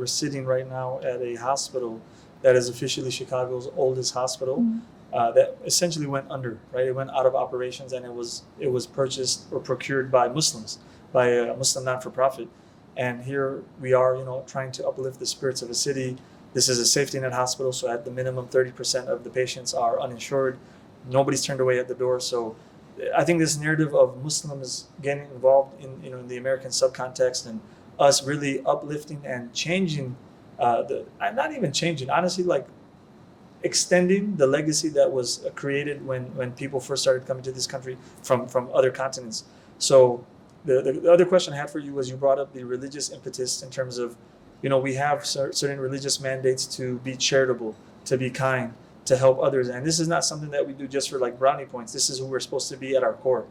we're sitting right now at a hospital that is officially Chicago's oldest hospital. That essentially went under, right? It went out of operations, and it was purchased or procured by Muslims, by a Muslim non-for-profit. And here we are, trying to uplift the spirits of a city. This is a safety net hospital, so at the minimum, 30% of the patients are uninsured. Nobody's turned away at the door. So I think this narrative of Muslims getting involved in the American subcontext, and us really uplifting and changing, not even changing, honestly, like extending the legacy that was created when people first started coming to this country from other continents. So the other question I had for you was, you brought up the religious impetus in terms of, we have certain religious mandates to be charitable, to be kind, to help others. And this is not something that we do just for like brownie points. This is who we're supposed to be at our core.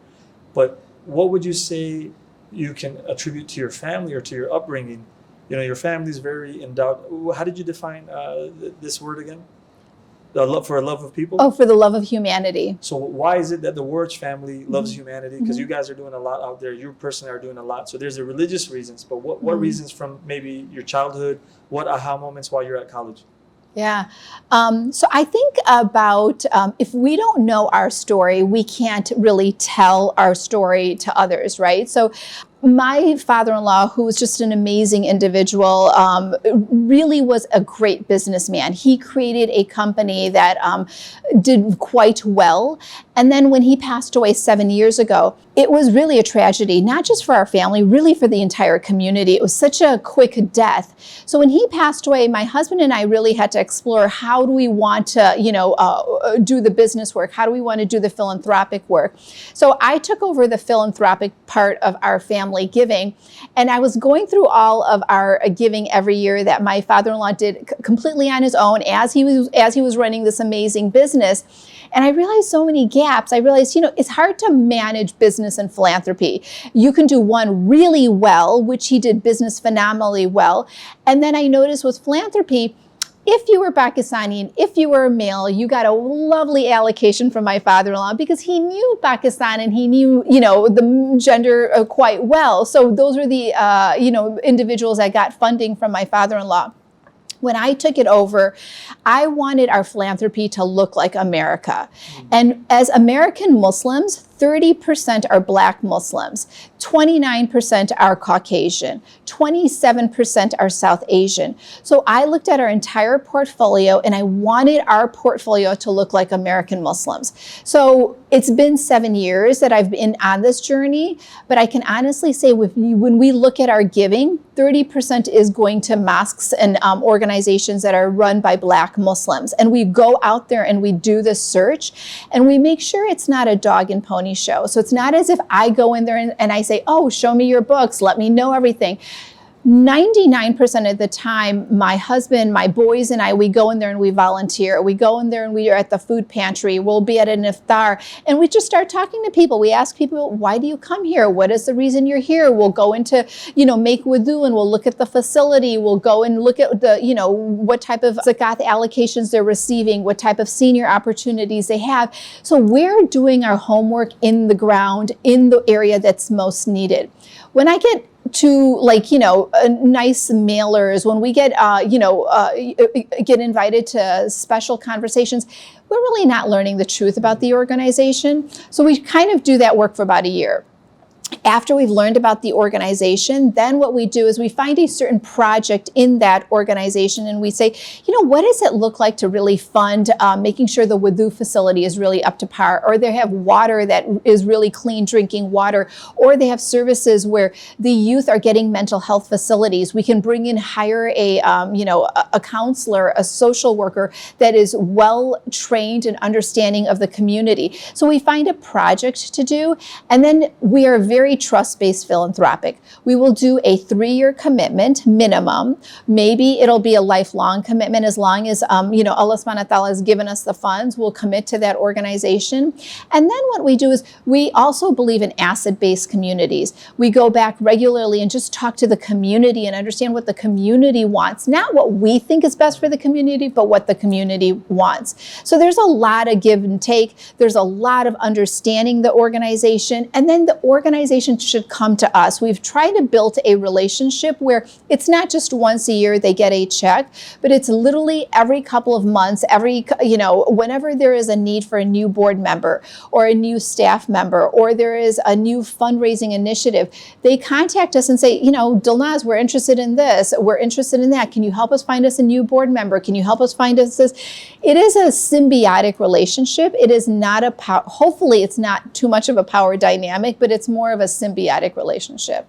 But what would you say you can attribute to your family or to your upbringing? Your family is very endowed. How did you define this word again? For a love of people? Oh, for the love of humanity. So why is it that the Waraich family loves humanity? Because you guys are doing a lot out there. You personally are doing a lot. So there's the religious reasons, but what reasons from maybe your childhood? What aha moments while you're at college? Yeah. So I think about if we don't know our story, we can't really tell our story to others, right? So my father-in-law, who was just an amazing individual, really was a great businessman. He created a company that did quite well. And then when he passed away 7 years ago, it was really a tragedy, not just for our family, really for the entire community. It was such a quick death. So when he passed away, my husband and I really had to explore, how do we want to, do the business work? How do we want to do the philanthropic work? So I took over the philanthropic part of our family giving, and I was going through all of our giving every year that my father-in-law did completely on his own as he was running this amazing business. And I realized so many gaps. I realized, it's hard to manage business and philanthropy. You can do one really well, which he did business phenomenally well. And then I noticed with philanthropy, if you were Pakistani and if you were a male, you got a lovely allocation from my father-in-law because he knew Pakistan and he knew, the gender quite well. So those were the, individuals that got funding from my father-in-law. When I took it over, I wanted our philanthropy to look like America. And as American Muslims, 30% are Black Muslims, 29% are Caucasian, 27% are South Asian. So I looked at our entire portfolio and I wanted our portfolio to look like American Muslims. So it's been 7 years that I've been on this journey, but I can honestly say when we look at our giving, 30% is going to mosques and organizations that are run by Black Muslims. And we go out there and we do the search and we make sure it's not a dog and pony show. So it's not as if I go in there and I say, oh, show me your books, let me know everything. 99% of the time, my husband, my boys and I, we go in there and we volunteer. We go in there and we are at the food pantry. We'll be at an iftar and we just start talking to people. We ask people, why do you come here? What is the reason you're here? We'll go into, make wudu and we'll look at the facility. We'll go and look at the, what type of zakat allocations they're receiving, what type of senior opportunities they have. So we're doing our homework in the ground, in the area that's most needed. When I get to nice mailers, when we get, get invited to special conversations, we're really not learning the truth about the organization. So we kind of do that work for about a year. After we've learned about the organization, then what we do is we find a certain project in that organization and we say, what does it look like to really fund making sure the wudu facility is really up to par, or they have water that is really clean drinking water, or they have services where the youth are getting mental health facilities. We can bring in, hire a counselor, a social worker that is well trained and understanding of the community. So we find a project to do, and then we are very trust-based philanthropic. We will do a 3-year commitment minimum. Maybe it'll be a lifelong commitment as long as Allah subhanahu wa ta'ala has given us the funds. We'll commit to that organization. And then what we do is we also believe in asset-based communities. We go back regularly and just talk to the community and understand what the community wants. Not what we think is best for the community, but what the community wants. So there's a lot of give and take. There's a lot of understanding the organization. And then the organization organization should come to us. We've tried to build a relationship where it's not just once a year they get a check, but it's literally every couple of months, whenever there is a need for a new board member or a new staff member, or there is a new fundraising initiative, they contact us and say, Dilnaz, we're interested in this, we're interested in that. Can you help us find us a new board member? Can you help us find us this? It is a symbiotic relationship. It is not hopefully it's not too much of a power dynamic, but it's more of a symbiotic relationship.